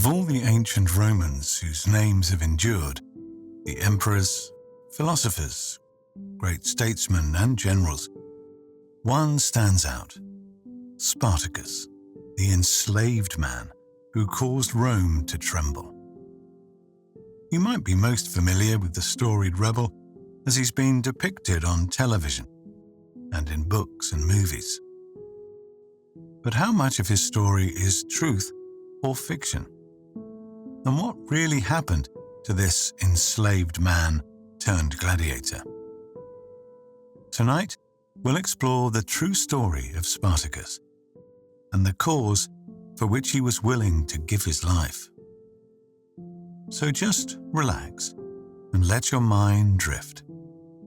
all the ancient Romans whose names have endured, the emperors, philosophers, great statesmen and generals, one stands out: Spartacus, the enslaved man who caused Rome to tremble. You might be most familiar with the storied rebel as he's been depicted on television and in books and movies. But how much of his story is truth or fiction? And what really happened to this enslaved man turned gladiator? Tonight, we'll explore the true story of Spartacus and the cause for which he was willing to give his life. So just relax and let your mind drift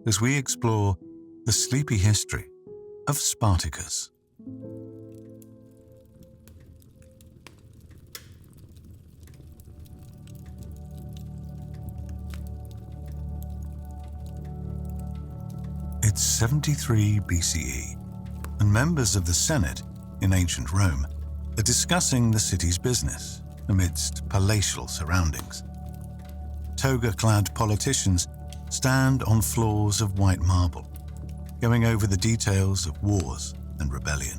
as we explore the sleepy history of Spartacus. It's 73 BCE, and members of the Senate in ancient Rome are discussing the city's business amidst palatial surroundings. Toga-clad politicians stand on floors of white marble, going over the details of wars and rebellion.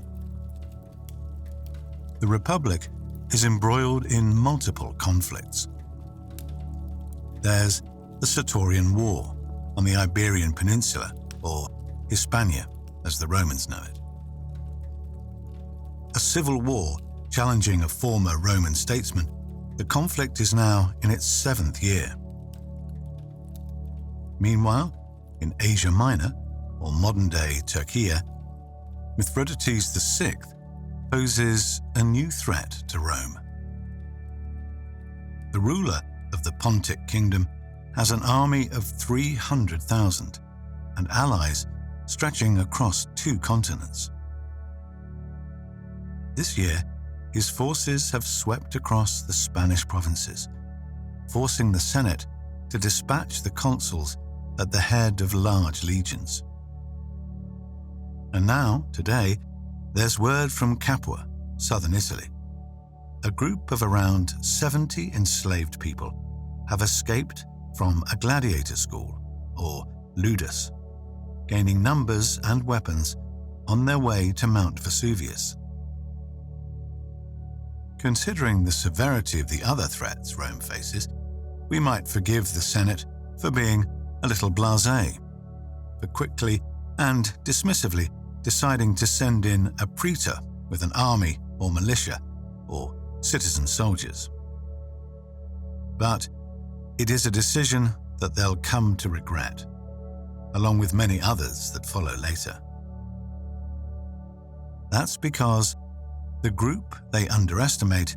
The Republic is embroiled in multiple conflicts. There's the Sertorian War on the Iberian Peninsula, or Hispania, as the Romans know it. A civil war challenging a former Roman statesman, the conflict is now in its 7th year. Meanwhile, in Asia Minor, or modern-day Turkey, Mithridates VI poses a new threat to Rome. The ruler of the Pontic Kingdom has an army of 300,000 and allies stretching across 2 continents. This year, his forces have swept across the Spanish provinces, forcing the Senate to dispatch the consuls at the head of large legions. And now, today, there's word from Capua, southern Italy. A group of around 70 enslaved people have escaped from a gladiator school, or ludus, gaining numbers and weapons on their way to Mount Vesuvius. Considering the severity of the other threats Rome faces, we might forgive the Senate for being a little blasé, for quickly and dismissively deciding to send in a praetor with an army or militia or citizen soldiers. But it is a decision that they'll come to regret, along with many others that follow later. That's because the group they underestimate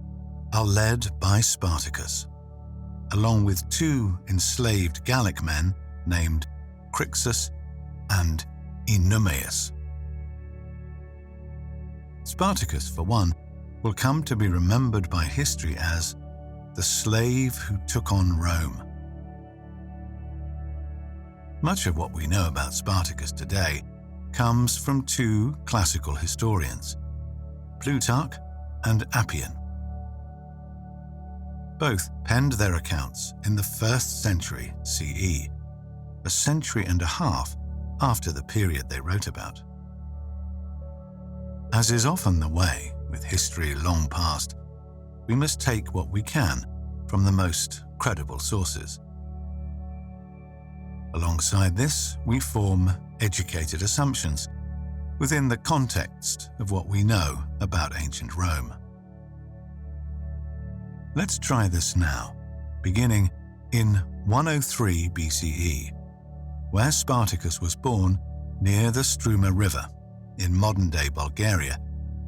are led by Spartacus, along with 2 enslaved Gallic men named Crixus and Eunomaus. Spartacus, for one, will come to be remembered by history as the slave who took on Rome. Much of what we know about Spartacus today comes from 2 classical historians, Plutarch and Appian. Both penned their accounts in the 1st century CE, a century and a half after the period they wrote about. As is often the way with history long past, we must take what we can from the most credible sources. Alongside this, we form educated assumptions within the context of what we know about ancient Rome. Let's try this now, beginning in 103 BCE, where Spartacus was born near the Struma River in modern-day Bulgaria,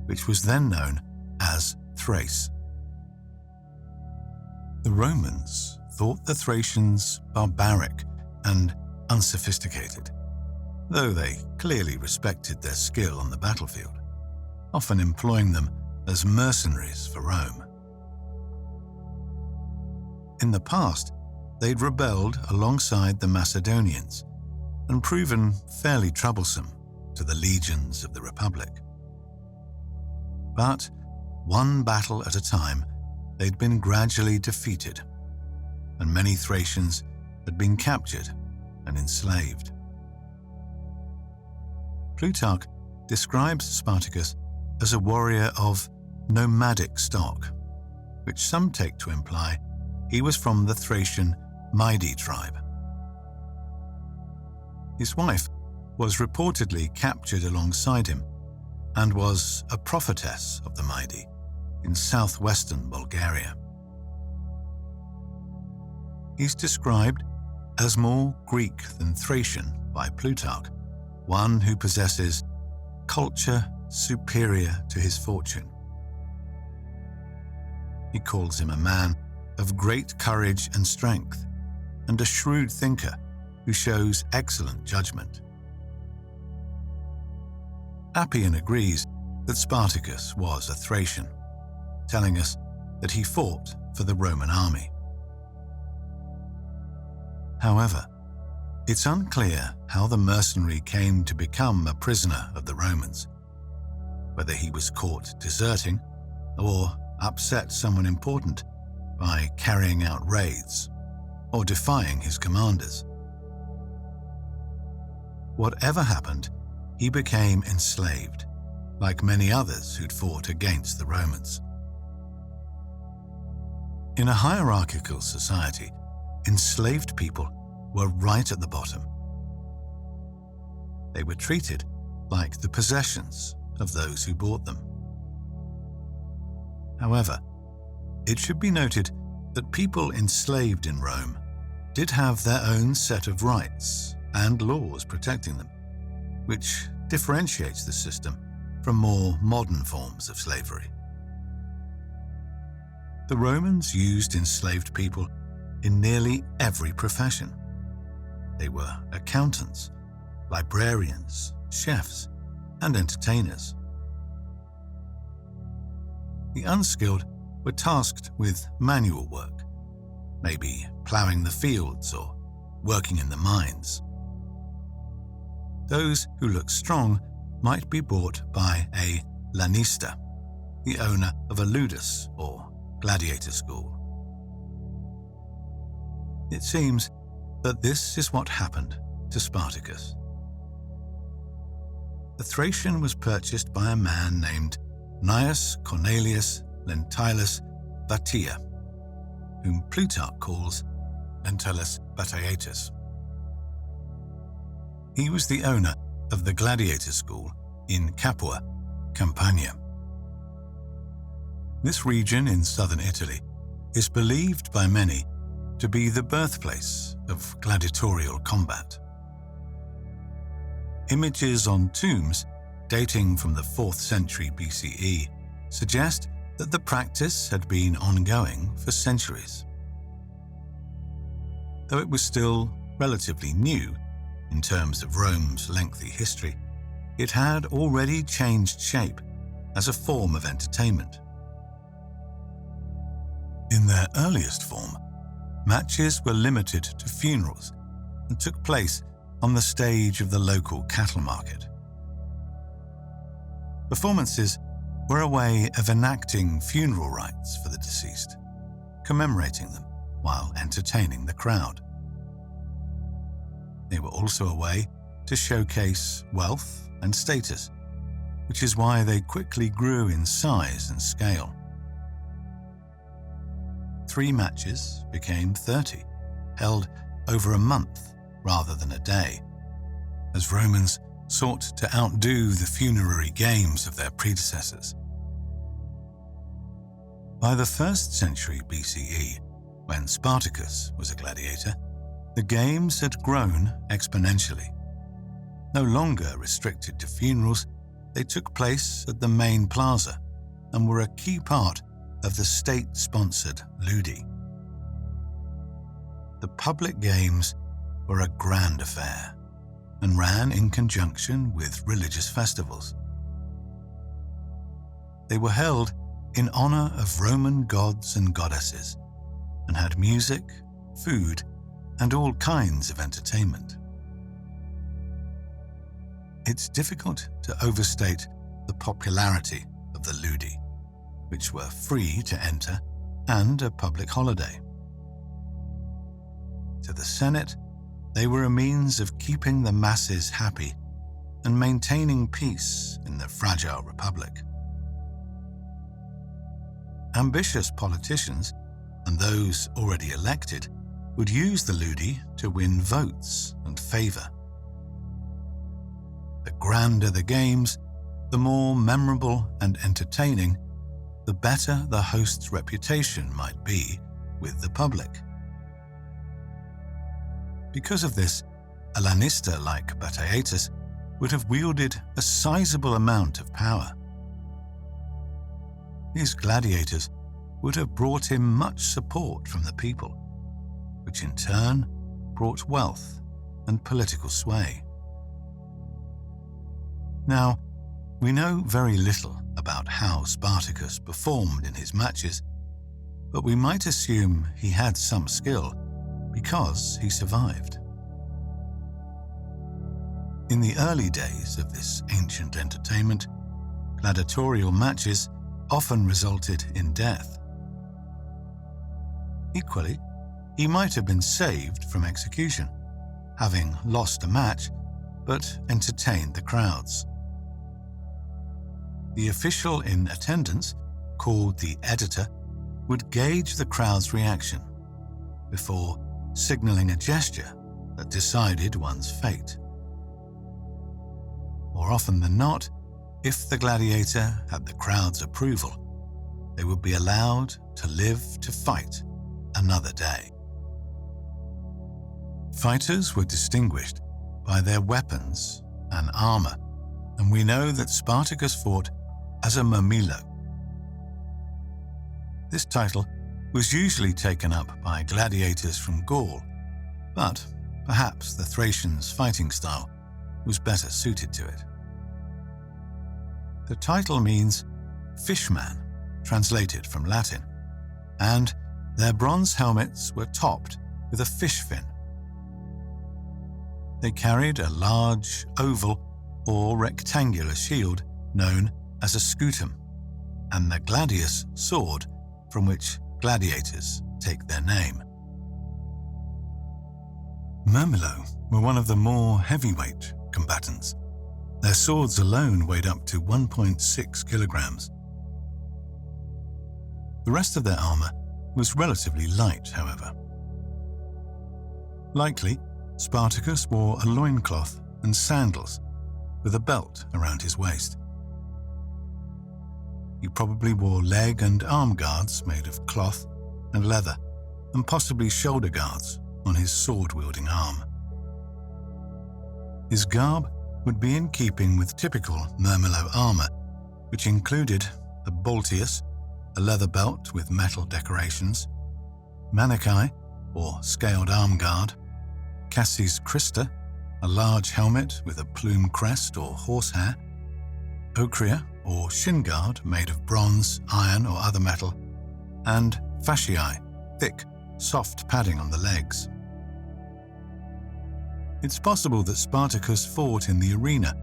which was then known as Thrace. The Romans thought the Thracians barbaric and unsophisticated, though they clearly respected their skill on the battlefield, often employing them as mercenaries for Rome. In the past, they'd rebelled alongside the Macedonians and proven fairly troublesome to the legions of the Republic. But one battle at a time, they'd been gradually defeated, and many Thracians had been captured and enslaved. Plutarch describes Spartacus as a warrior of nomadic stock, which some take to imply he was from the Thracian Maidi tribe. His wife was reportedly captured alongside him and was a prophetess of the Maidi in southwestern Bulgaria. He's described as more Greek than Thracian by Plutarch, one who possesses culture superior to his fortune. He calls him a man of great courage and strength, and a shrewd thinker who shows excellent judgment. Appian agrees that Spartacus was a Thracian, telling us that he fought for the Roman army. However, it's unclear how the mercenary came to become a prisoner of the Romans, whether he was caught deserting or upset someone important by carrying out raids or defying his commanders. Whatever happened, he became enslaved, like many others who'd fought against the Romans. In a hierarchical society, enslaved people were right at the bottom. They were treated like the possessions of those who bought them. However, it should be noted that people enslaved in Rome did have their own set of rights and laws protecting them, which differentiates the system from more modern forms of slavery. The Romans used enslaved people in nearly every profession. They were accountants, librarians, chefs, and entertainers. The unskilled were tasked with manual work, maybe ploughing the fields or working in the mines. Those who looked strong might be bought by a lanista, the owner of a ludus or gladiator school. It seems that this is what happened to Spartacus. The Thracian was purchased by a man named Gnaeus Cornelius Lentulus Batia, whom Plutarch calls Lentulus Batiatus. He was the owner of the gladiator school in Capua, Campania. This region in southern Italy is believed by many to be the birthplace of gladiatorial combat. Images on tombs dating from the 4th century BCE suggest that the practice had been ongoing for centuries. Though it was still relatively new in terms of Rome's lengthy history, it had already changed shape as a form of entertainment. In their earliest form, matches were limited to funerals and took place on the stage of the local cattle market. Performances were a way of enacting funeral rites for the deceased, commemorating them while entertaining the crowd. They were also a way to showcase wealth and status, which is why they quickly grew in size and scale. 3 matches became 30, held over a month rather than a day, as Romans sought to outdo the funerary games of their predecessors. By the 1st century BCE, when Spartacus was a gladiator, the games had grown exponentially. No longer restricted to funerals, they took place at the main plaza and were a key part of the state-sponsored ludi. The public games were a grand affair and ran in conjunction with religious festivals. They were held in honor of Roman gods and goddesses and had music, food, and all kinds of entertainment. It's difficult to overstate the popularity of the ludi, which were free to enter and a public holiday. To the Senate, they were a means of keeping the masses happy and maintaining peace in the fragile republic. Ambitious politicians, and those already elected, would use the ludi to win votes and favor. The grander the games, the more memorable and entertaining, the better the host's reputation might be with the public. Because of this, a lanista like Mattacks would have wielded a sizable amount of power. His gladiators would have brought him much support from the people, which in turn brought wealth and political sway. Now, we know very little about how Spartacus performed in his matches, but we might assume he had some skill because he survived. In the early days of this ancient entertainment, gladiatorial matches often resulted in death. Equally, he might have been saved from execution, having lost a match but entertained the crowds. The official in attendance, called the editor, would gauge the crowd's reaction before signaling a gesture that decided one's fate. More often than not, if the gladiator had the crowd's approval, they would be allowed to live to fight another day. Fighters were distinguished by their weapons and armor, and we know that Spartacus fought as a murmillo. This title was usually taken up by gladiators from Gaul, but perhaps the Thracians' fighting style was better suited to it. The title means fishman, translated from Latin, and their bronze helmets were topped with a fish fin. They carried a large oval or rectangular shield known as a scutum, and the gladius sword from which gladiators take their name. Murmillo were one of the more heavyweight combatants. Their swords alone weighed up to 1.6 kilograms. The rest of their armor was relatively light, however. Likely, Spartacus wore a loincloth and sandals with a belt around his waist. He probably wore leg and arm guards made of cloth and leather, and possibly shoulder guards on his sword-wielding arm. His garb would be in keeping with typical murmillo armor, which included a boltius, a leather belt with metal decorations, Mattacks, or scaled arm guard, Cassis crista, a large helmet with a plume crest or horsehair, ochria, or shin guard made of bronze, iron, or other metal, and fasciae, thick, soft padding on the legs. It's possible that Spartacus fought in the arena,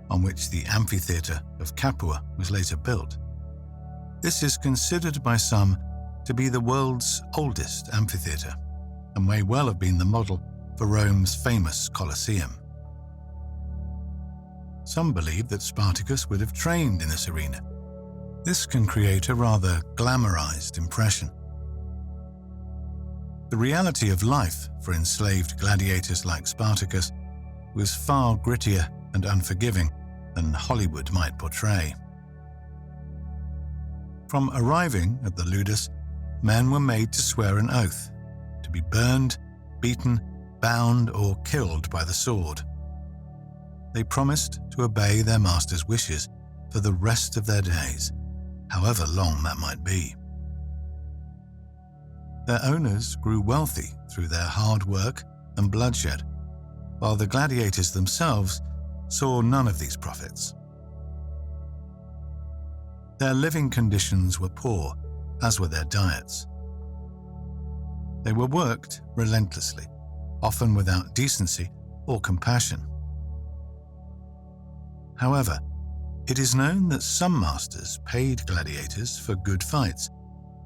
on which the amphitheatre of Capua was later built. This is considered by some to be the world's oldest amphitheatre, and may well have been the model for Rome's famous Colosseum. Some believe that Spartacus would have trained in this arena. This can create a rather glamorized impression. The reality of life for enslaved gladiators like Spartacus was far grittier and unforgiving than Hollywood might portray. From arriving at the ludus, men were made to swear an oath to be burned, beaten, bound, or killed by the sword. They promised to obey their master's wishes for the rest of their days, however long that might be. Their owners grew wealthy through their hard work and bloodshed, while the gladiators themselves saw none of these profits. Their living conditions were poor, as were their diets. They were worked relentlessly, often without decency or compassion. However, it is known that some masters paid gladiators for good fights,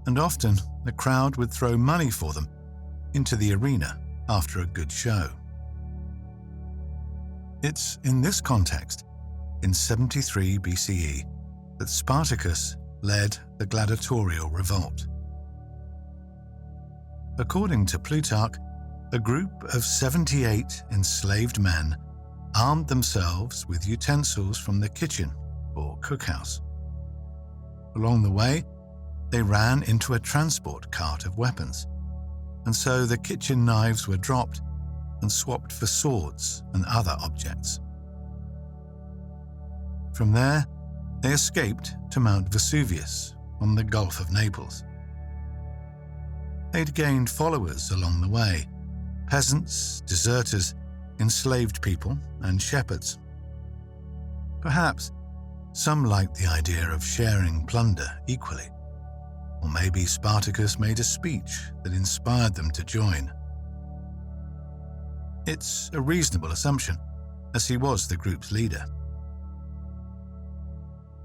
and often the crowd would throw money for them into the arena after a good show. It's in this context, in 73 BCE, that Spartacus led the gladiatorial revolt. According to Plutarch, a group of 78 enslaved men armed themselves with utensils from the kitchen or cookhouse. Along the way, they ran into a transport cart of weapons, and so the kitchen knives were dropped and swapped for swords and other objects. From there, they escaped to Mount Vesuvius on the Gulf of Naples. They'd gained followers along the way: peasants, deserters, enslaved people, and shepherds. Perhaps some liked the idea of sharing plunder equally, or maybe Spartacus made a speech that inspired them to join. It's a reasonable assumption, as he was the group's leader.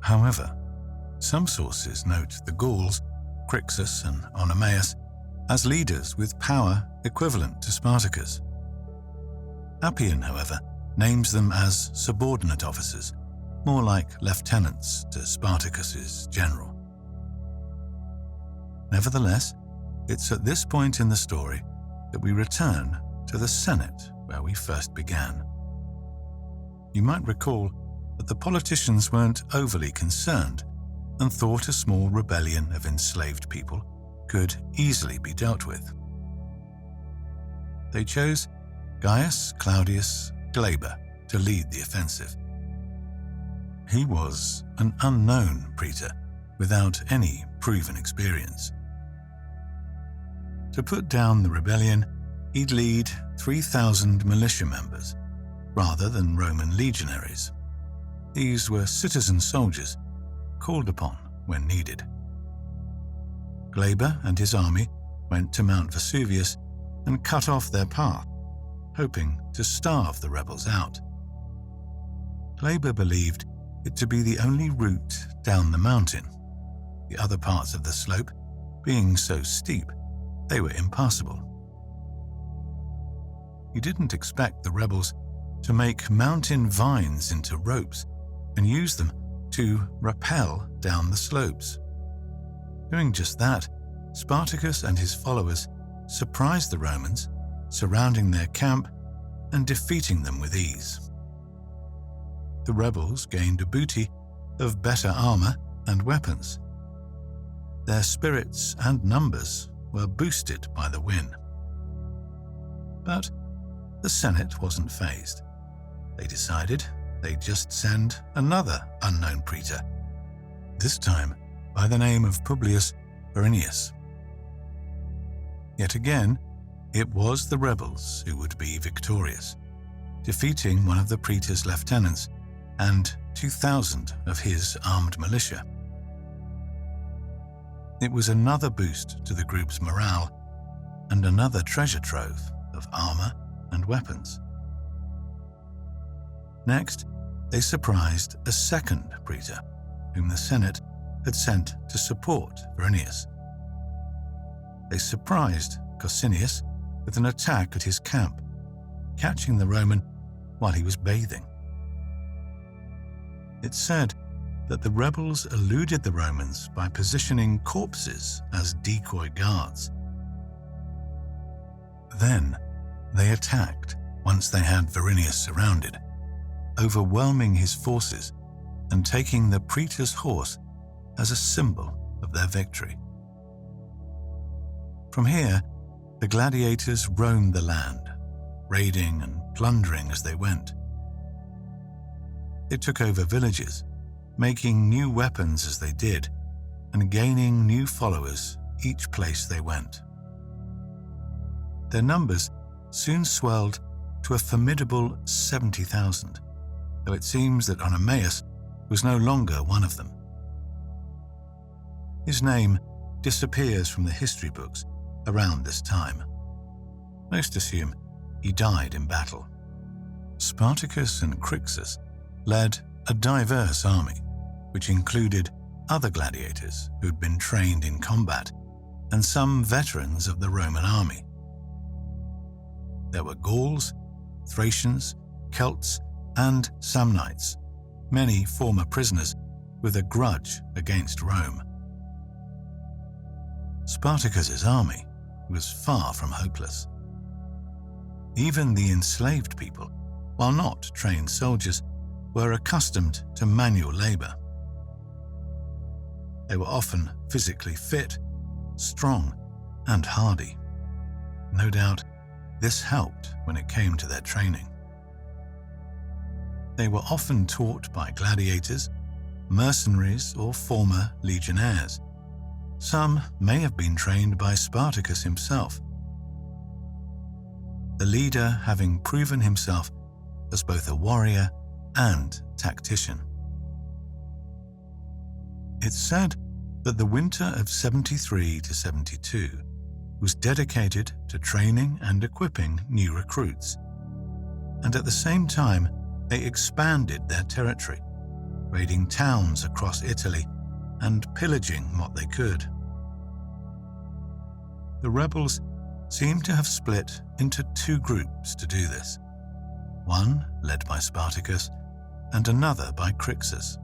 However, some sources note the Gauls, Crixus and Oenomaus, as leaders with power equivalent to Spartacus. Appian, however, names them as subordinate officers, more like lieutenants to Spartacus's general. Nevertheless, it's at this point in the story that we return to the Senate where we first began. You might recall that the politicians weren't overly concerned and thought a small rebellion of enslaved people could easily be dealt with. They chose Gaius Claudius Glaber to lead the offensive. He was an unknown praetor without any proven experience. To put down the rebellion, he'd lead 3,000 militia members rather than Roman legionaries. These were citizen soldiers called upon when needed. Glaber and his army went to Mount Vesuvius and cut off their path, hoping to starve the rebels out. Glaber believed it to be the only route down the mountain, the other parts of the slope being so steep they were impassable. He didn't expect the rebels to make mountain vines into ropes and use them to rappel down the slopes. Doing just that, Spartacus and his followers surprised the Romans, surrounding their camp and defeating them with ease. The rebels gained a booty of better armor and weapons. Their spirits and numbers were boosted by the win. But the Senate wasn't fazed. They decided they'd just send another unknown praetor, this time by the name of Publius Verinius. Yet again, it was the rebels who would be victorious, defeating one of the praetor's lieutenants and 2,000 of his armed militia. It was another boost to the group's morale and another treasure trove of armor and weapons. Next, they surprised a second praetor, whom the Senate had sent to support Verinius. They surprised Cosinius with an attack at his camp, catching the Roman while he was bathing. It's said that the rebels eluded the Romans by positioning corpses as decoy guards. Then they attacked once they had Verinius surrounded, overwhelming his forces and taking the praetor's horse as a symbol of their victory. From here, the gladiators roamed the land, raiding and plundering as they went. They took over villages, making new weapons as they did, and gaining new followers each place they went. Their numbers soon swelled to a formidable 70,000, though it seems that Oenomaus was no longer one of them. His name disappears from the history books around this time. Most assume he died in battle. Spartacus and Crixus led a diverse army, which included other gladiators who'd been trained in combat and some veterans of the Roman army. There were Gauls, Thracians, Celts, and Samnites, many former prisoners with a grudge against Rome. Spartacus's army was far from hopeless. Even the enslaved people, while not trained soldiers, were accustomed to manual labor. They were often physically fit, strong, and hardy. No doubt, this helped when it came to their training. They were often taught by gladiators, mercenaries, or former legionnaires. Some may have been trained by Spartacus himself, the leader having proven himself as both a warrior and tactician. It's said that the winter of 73 to 72 was dedicated to training and equipping new recruits, and at the same time they expanded their territory, raiding towns across Italy and pillaging what they could. The rebels seem to have split into two groups to do this, one led by Spartacus and another by Crixus.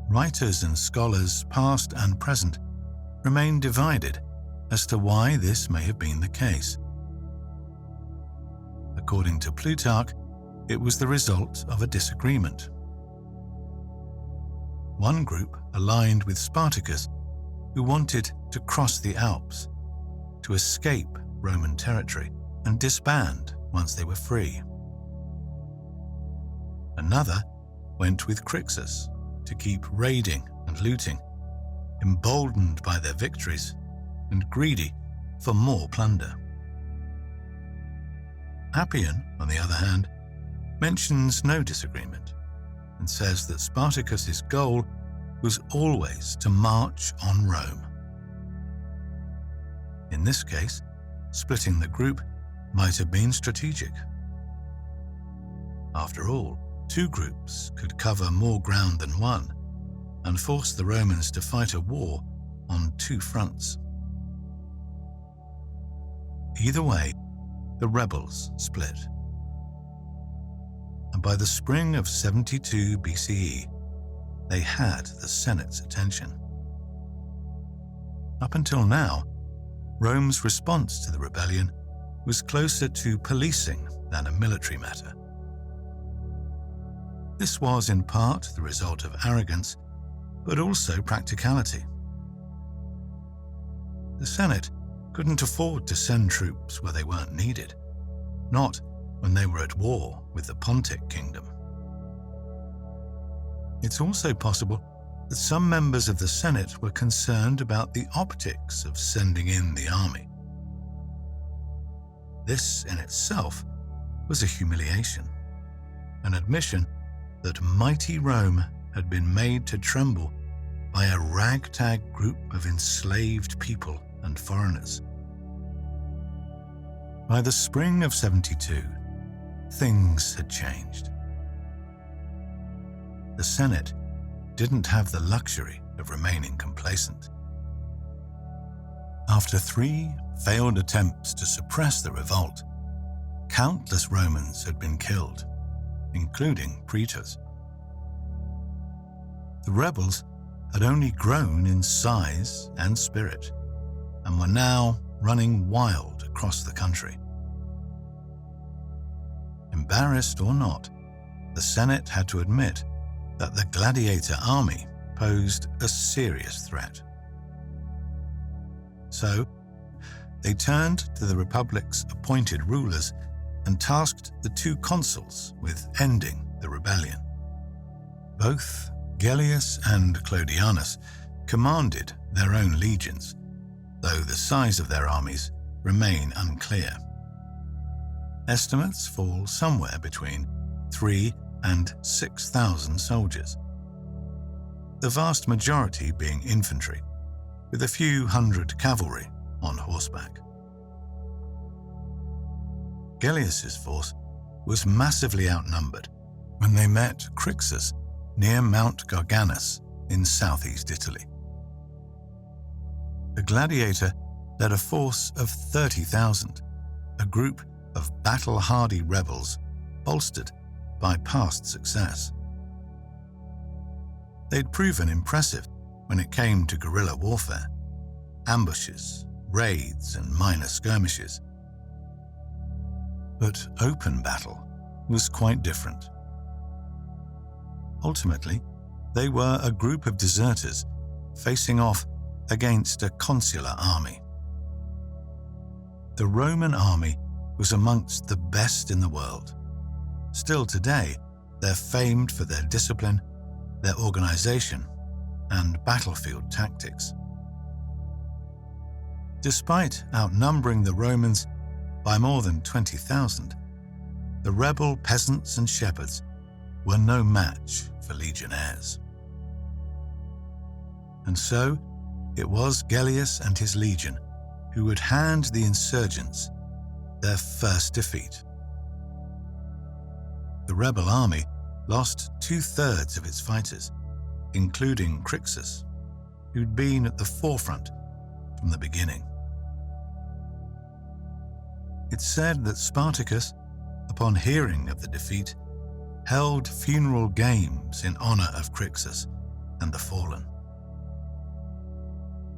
Writers and scholars, past and present, remain divided as to why this may have been the case. According to Plutarch, it was the result of a disagreement. One group aligned with Spartacus, who wanted to cross the Alps, to escape Roman territory and disband once they were free. Another went with Crixus to keep raiding and looting, emboldened by their victories and greedy for more plunder. Appian, on the other hand, mentions no disagreement and says that Spartacus's goal was always to march on Rome. In this case, splitting the group might have been strategic. After all, two groups could cover more ground than one and force the Romans to fight a war on two fronts. Either way, the rebels split. And by the spring of 72 BCE, they had the Senate's attention. Up until now, Rome's response to the rebellion was closer to policing than a military matter. This was in part the result of arrogance, but also practicality. The Senate couldn't afford to send troops where they weren't needed, not when they were at war with the Pontic kingdom. It's also possible that some members of the Senate were concerned about the optics of sending in the army. This in itself was a humiliation, an admission that mighty Rome had been made to tremble by a ragtag group of enslaved people and foreigners. By the spring of 72, things had changed. The Senate didn't have the luxury of remaining complacent. After 3 failed attempts to suppress the revolt, countless Romans had been killed, including praetors. The rebels had only grown in size and spirit, and were now running wild across the country. Embarrassed or not, the Senate had to admit that the gladiator army posed a serious threat. So, they turned to the Republic's appointed rulers and tasked the 2 consuls with ending the rebellion. Both Gellius and Clodianus commanded their own legions, though the size of their armies remain unclear. Estimates fall somewhere between 3,000 and 6,000 soldiers, the vast majority being infantry, with a few hundred cavalry on horseback. Gellius's force was massively outnumbered when they met Crixus near Mount Garganus in southeast Italy. The gladiator led a force of 30,000, a group of battle-hardy rebels bolstered by past success. They'd proven impressive when it came to guerrilla warfare, ambushes, raids, and minor skirmishes. But open battle was quite different. Ultimately, they were a group of deserters facing off against a consular army. The Roman army was amongst the best in the world. Still today, they're famed for their discipline, their organization, and battlefield tactics. Despite outnumbering the Romans by more than 20,000, the rebel peasants and shepherds were no match for legionnaires. And so, it was Gellius and his legion who would hand the insurgents their first defeat. The rebel army lost 2/3 of its fighters, including Crixus, who'd been at the forefront from the beginning. It's said that Spartacus, upon hearing of the defeat, held funeral games in honor of Crixus and the fallen.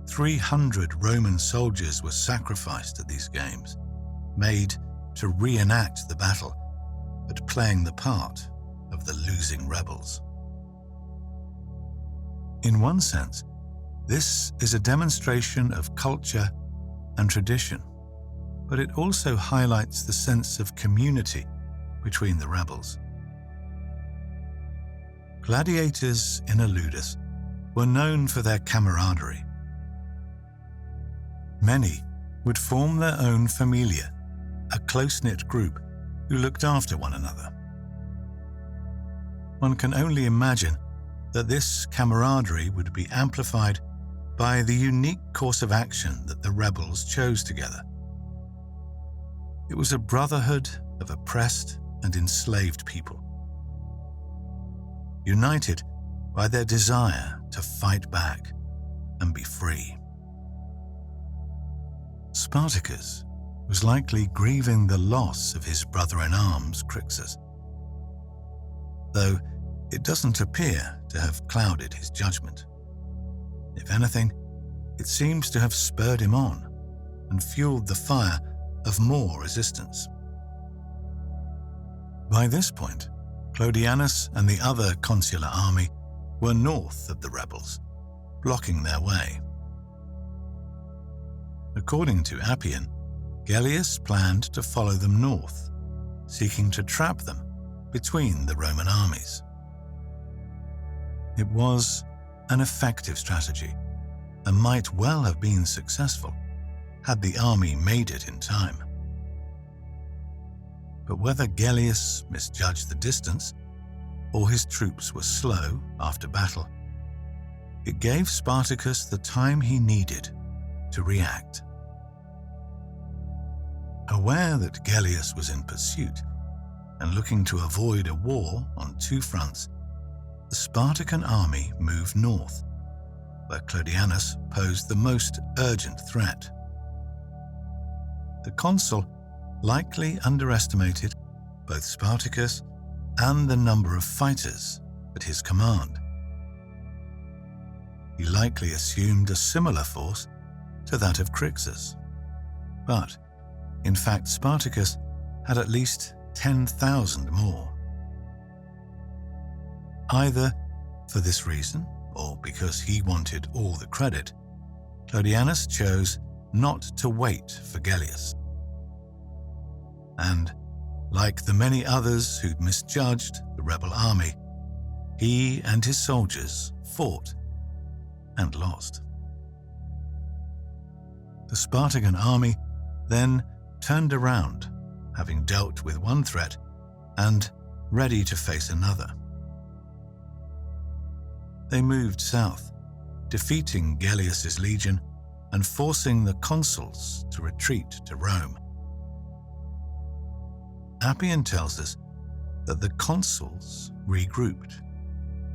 300 Roman soldiers were sacrificed at these games, made to reenact the battle, but playing the part of the losing rebels. In one sense, this is a demonstration of culture and tradition, but it also highlights the sense of community between the rebels. Gladiators in a ludus were known for their camaraderie. Many would form their own familia, a close-knit group who looked after one another. One can only imagine that this camaraderie would be amplified by the unique course of action that the rebels chose together. It was a brotherhood of oppressed and enslaved people, united by their desire to fight back and be free. Spartacus was likely grieving the loss of his brother-in-arms, Crixus, though it doesn't appear to have clouded his judgment. If anything, it seems to have spurred him on and fueled the fire of more resistance. By this point, Clodianus and the other consular army were north of the rebels, blocking their way. According to Appian, Gellius planned to follow them north, seeking to trap them between the Roman armies. It was an effective strategy and might well have been successful had the army made it in time. But whether Gellius misjudged the distance or his troops were slow after battle, it gave Spartacus the time he needed to react. Aware that Gellius was in pursuit and looking to avoid a war on two fronts, the Spartan army moved north, where Clodianus posed the most urgent threat. The consul likely underestimated both Spartacus and the number of fighters at his command. He likely assumed a similar force to that of Crixus, but in fact Spartacus had at least 10,000 more. Either for this reason, or because he wanted all the credit, Clodianus chose not to wait for Gellius. And, like the many others who'd misjudged the rebel army, he and his soldiers fought and lost. The Spartan army then turned around, having dealt with one threat and ready to face another. They moved south, defeating Gellius's legion and forcing the consuls to retreat to Rome. Appian tells us that the consuls regrouped,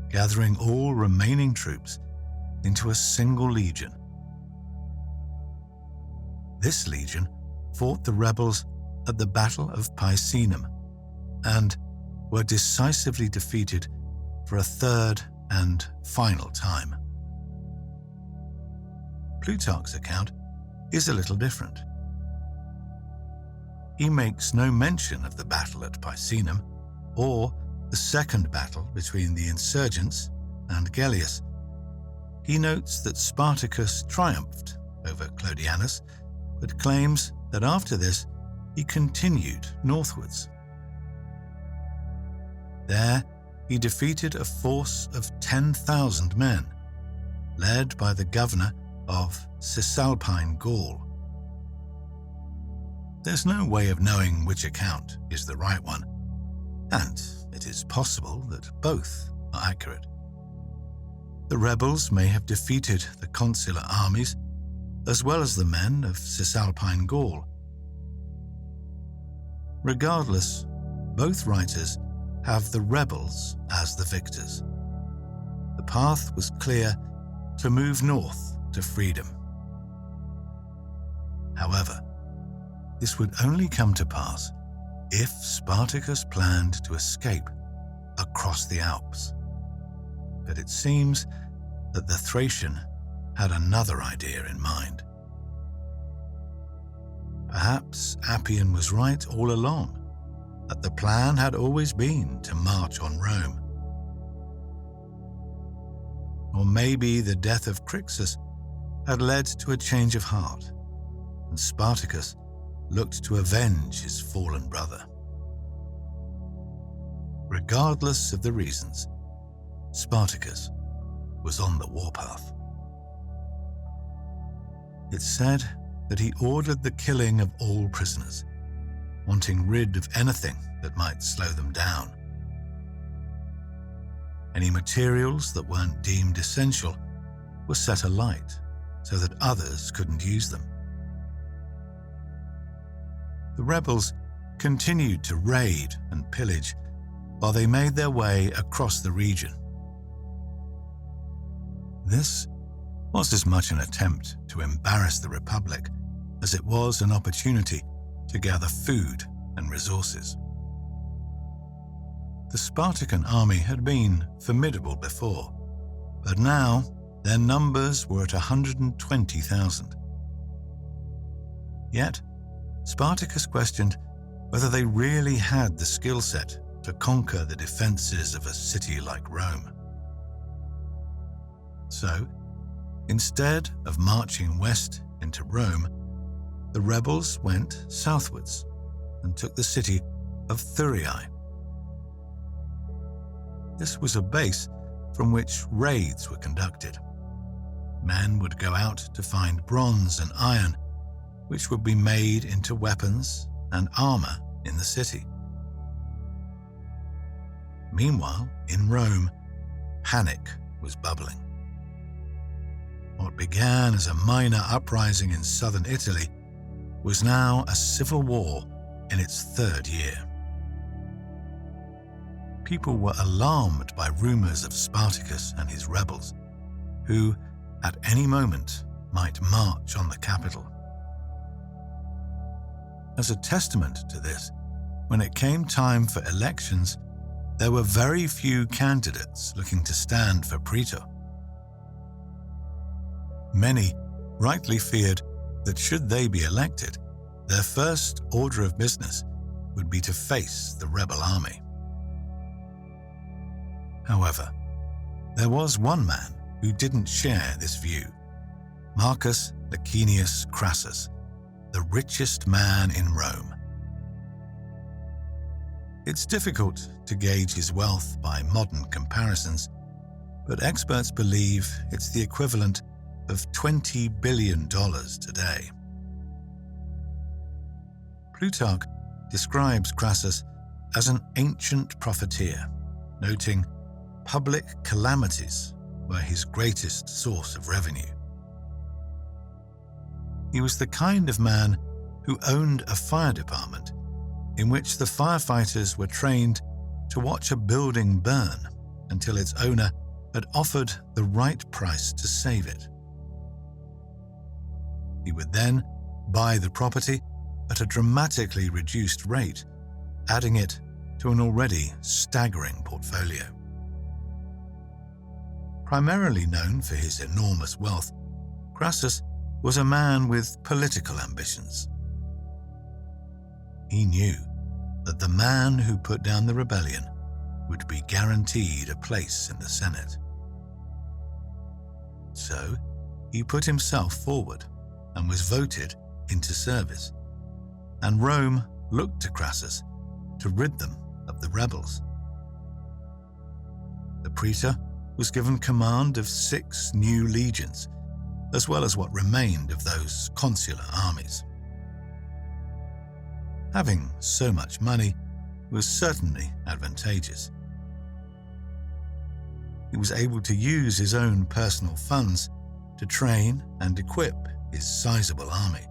gathering all remaining troops into a single legion. This legion fought the rebels at the Battle of Picenum and were decisively defeated for a third and final time. Plutarch's account is a little different. He makes no mention of the battle at Picenum or the second battle between the insurgents and Gellius. He notes that Spartacus triumphed over Clodianus, but claims that after this he continued northwards. There he defeated a force of 10,000 men, led by the governor of Cisalpine Gaul. There's no way of knowing which account is the right one, and it is possible that both are accurate. The rebels may have defeated the consular armies as well as the men of Cisalpine Gaul. Regardless, both writers have the rebels as the victors. The path was clear to move north to freedom. However, this would only come to pass if Spartacus planned to escape across the Alps. But it seems that the Thracian had another idea in mind. Perhaps Appian was right all along, that the plan had always been to march on Rome. Or maybe the death of Crixus had led to a change of heart, and Spartacus looked to avenge his fallen brother. Regardless of the reasons, Spartacus was on the warpath. It's said that he ordered the killing of all prisoners, wanting rid of anything that might slow them down. Any materials that weren't deemed essential were set alight so that others couldn't use them. The rebels continued to raid and pillage while they made their way across the region. This was as much an attempt to embarrass the Republic as it was an opportunity to gather food and resources. The Spartan army had been formidable before, but now their numbers were at 120,000. Yet, Spartacus questioned whether they really had the skill set to conquer the defenses of a city like Rome. So, instead of marching west into Rome, the rebels went southwards and took the city of Thurii. This was a base from which raids were conducted. Men would go out to find bronze and iron, which would be made into weapons and armor in the city. Meanwhile, in Rome, panic was bubbling. What began as a minor uprising in southern Italy was now a civil war in its third year. People were alarmed by rumors of Spartacus and his rebels, who, at any moment, might march on the capital. As a testament to this, when it came time for elections, there were very few candidates looking to stand for praetor. Many rightly feared that should they be elected, their first order of business would be to face the rebel army. However, there was one man who didn't share this view: Marcus Licinius Crassus, the richest man in Rome. It's difficult to gauge his wealth by modern comparisons, but experts believe it's the equivalent of $20 billion today. Plutarch describes Crassus as an ancient profiteer, noting public calamities were his greatest source of revenue. He was the kind of man who owned a fire department in which the firefighters were trained to watch a building burn until its owner had offered the right price to save it. He would then buy the property at a dramatically reduced rate, adding it to an already staggering portfolio. Primarily known for his enormous wealth, Crassus was a man with political ambitions. He knew that the man who put down the rebellion would be guaranteed a place in the Senate. So he put himself forward and was voted into service, and Rome looked to Crassus to rid them of the rebels. The praetor was given command of 6 new legions, as well as what remained of those consular armies. Having so much money was certainly advantageous. He was able to use his own personal funds to train and equip his sizable army.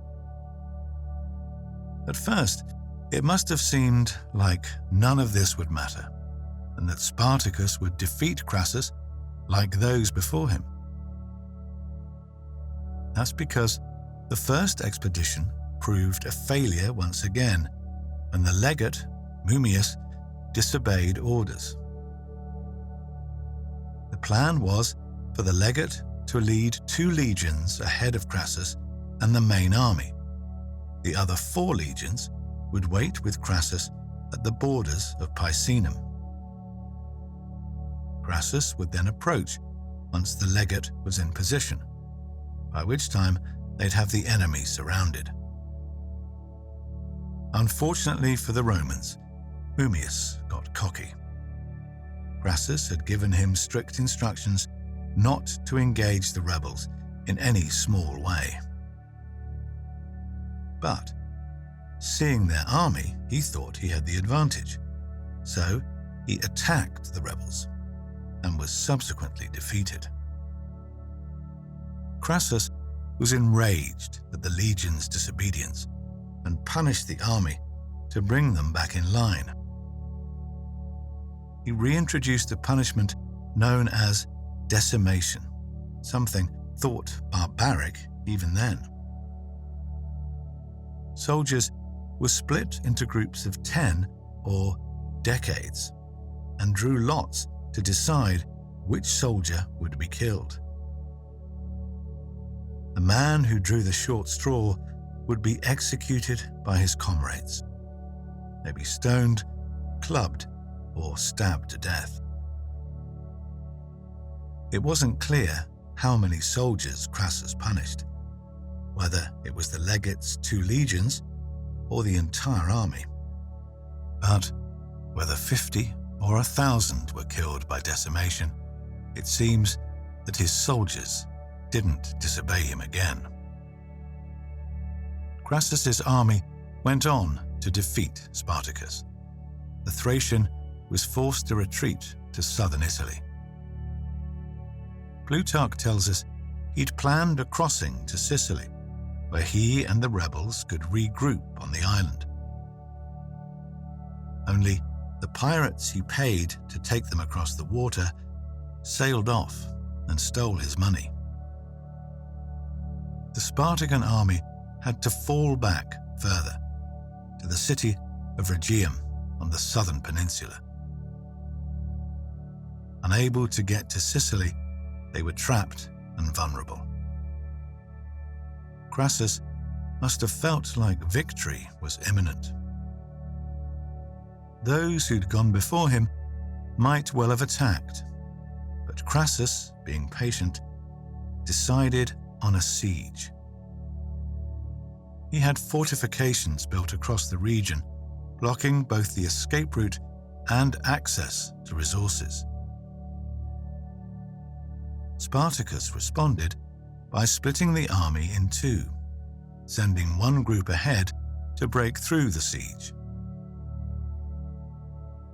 At first, it must have seemed like none of this would matter, and that Spartacus would defeat Crassus like those before him. That's because the first expedition proved a failure once again, and the legate, Mummius, disobeyed orders. The plan was for the legate to lead 2 legions ahead of Crassus and the main army. The other 4 legions would wait with Crassus at the borders of Picenum. Crassus would then approach once the legate was in position, by which time they'd have the enemy surrounded. Unfortunately for the Romans, Mummius got cocky. Crassus had given him strict instructions not to engage the rebels in any small way. But, seeing their army, he thought he had the advantage, so he attacked the rebels and was subsequently defeated. Crassus was enraged at the legion's disobedience and punished the army to bring them back in line. He reintroduced a punishment known as decimation, something thought barbaric even then. Soldiers were split into groups of 10 or decades and drew lots to decide which soldier would be killed. The man who drew the short straw would be executed by his comrades, maybe stoned, clubbed, or stabbed to death. It wasn't clear how many soldiers Crassus punished, whether it was the legate's 2 legions or the entire army. But whether 50 or 1,000 were killed by decimation, it seems that his soldiers didn't disobey him again. Crassus's army went on to defeat Spartacus. The Thracian was forced to retreat to southern Italy. Plutarch tells us he'd planned a crossing to Sicily, where he and the rebels could regroup on the island. Only the pirates he paid to take them across the water sailed off and stole his money. The Spartan army had to fall back further, to the city of Rhegium on the southern peninsula. Unable to get to Sicily, they were trapped and vulnerable. Crassus must have felt like victory was imminent. Those who'd gone before him might well have attacked, but Crassus, being patient, decided on a siege. He had fortifications built across the region, blocking both the escape route and access to resources. Spartacus responded by splitting the army in 2, sending one group ahead to break through the siege.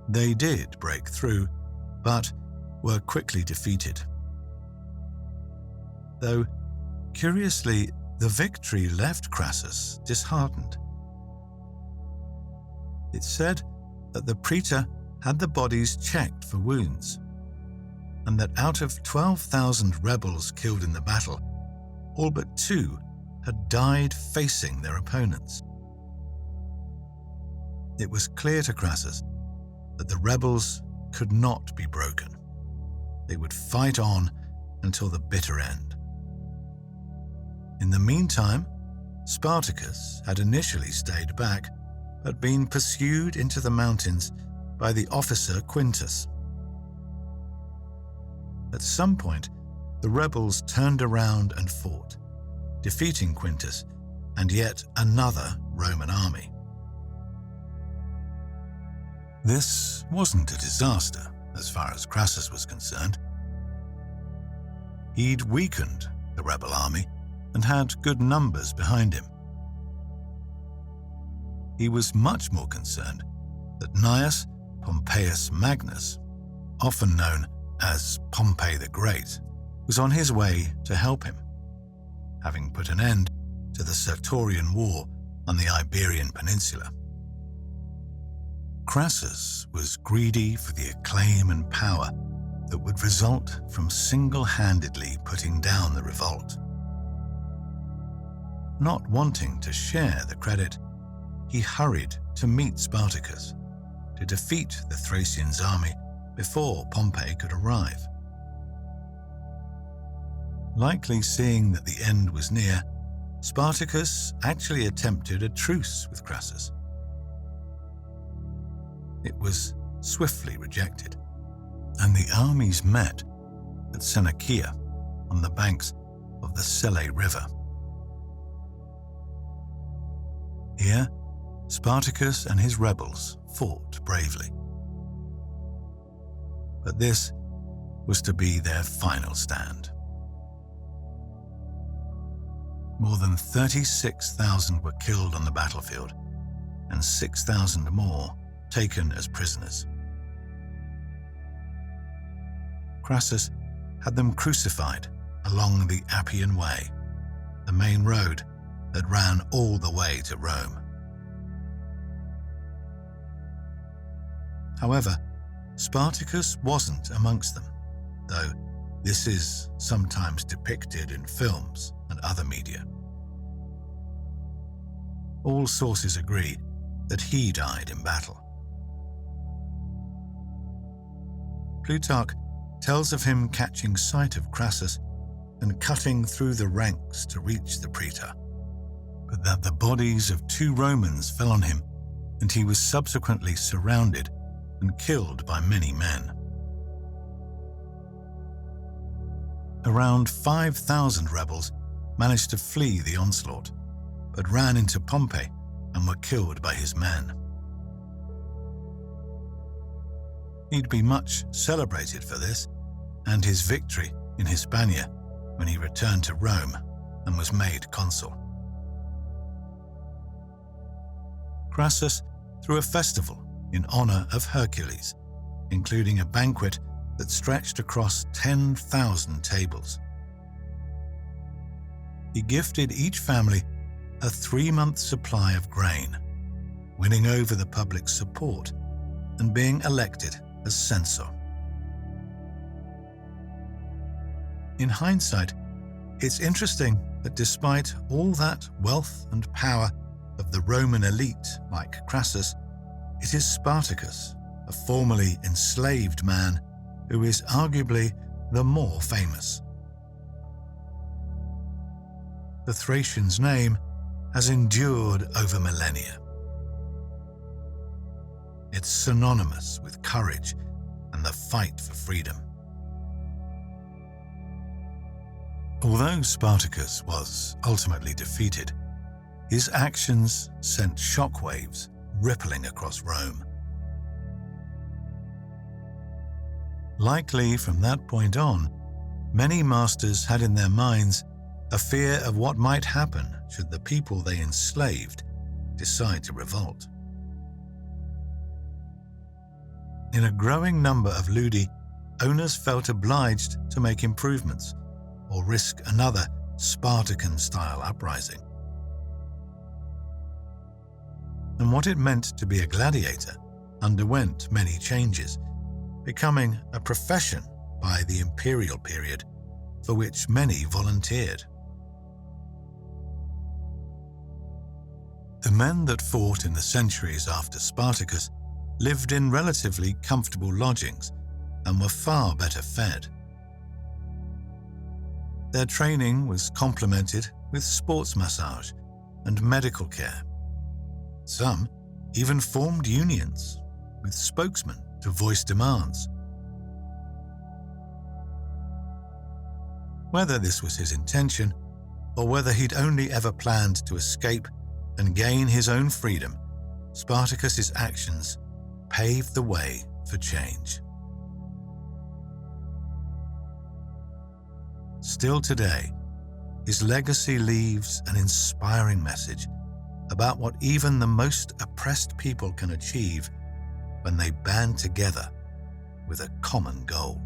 They did break through, but were quickly defeated. Though, curiously, the victory left Crassus disheartened. It's said that the praetor had the bodies checked for wounds, and that out of 12,000 rebels killed in the battle, all but 2 had died facing their opponents. It was clear to Crassus that the rebels could not be broken. They would fight on until the bitter end. In the meantime, Spartacus had initially stayed back, but been pursued into the mountains by the officer Quintus. At some point, the rebels turned around and fought, defeating Quintus and yet another Roman army. This wasn't a disaster as far as Crassus was concerned. He'd weakened the rebel army and had good numbers behind him. He was much more concerned that Gnaeus Pompeius Magnus, often known as Pompey the Great, was on his way to help him, having put an end to the Sertorian War on the Iberian Peninsula. Crassus was greedy for the acclaim and power that would result from single-handedly putting down the revolt. Not wanting to share the credit, he hurried to meet Spartacus to defeat the Thracians' army before Pompey could arrive. Likely seeing that the end was near, Spartacus actually attempted a truce with Crassus. It was swiftly rejected, and the armies met at Sennacia on the banks of the Selle River. Here, Spartacus and his rebels fought bravely. But this was to be their final stand. More than 36,000 were killed on the battlefield, and 6,000 more taken as prisoners. Crassus had them crucified along the Appian Way, the main road that ran all the way to Rome. However, Spartacus wasn't amongst them, though this is sometimes depicted in films and other media. All sources agree that he died in battle. Plutarch tells of him catching sight of Crassus and cutting through the ranks to reach the praetor, but that the bodies of 2 Romans fell on him and he was subsequently surrounded and killed by many men. Around 5,000 rebels managed to flee the onslaught, but ran into Pompey and were killed by his men. He'd be much celebrated for this and his victory in Hispania when he returned to Rome and was made consul. Crassus threw a festival in honor of Hercules, including a banquet that stretched across 10,000 tables. He gifted each family a 3-month supply of grain, winning over the public's support and being elected as censor. In hindsight, it's interesting that despite all that wealth and power of the Roman elite like Crassus, it is Spartacus, a formerly enslaved man, who is arguably the more famous. The Thracian's name has endured over millennia. It's synonymous with courage and the fight for freedom. Although Spartacus was ultimately defeated, his actions sent shockwaves rippling across Rome. Likely from that point on, many masters had in their minds a fear of what might happen should the people they enslaved decide to revolt. In a growing number of ludi, owners felt obliged to make improvements or risk another Spartacan-style uprising. And what it meant to be a gladiator underwent many changes, becoming a profession by the imperial period for which many volunteered. The men that fought in the centuries after Spartacus lived in relatively comfortable lodgings and were far better fed. Their training was complemented with sports massage and medical care. Some even formed unions with spokesmen to voice demands. Whether this was his intention or whether he'd only ever planned to escape and gain his own freedom, Spartacus's actions paved the way for change. Still today, his legacy leaves an inspiring message about what even the most oppressed people can achieve when they band together with a common goal.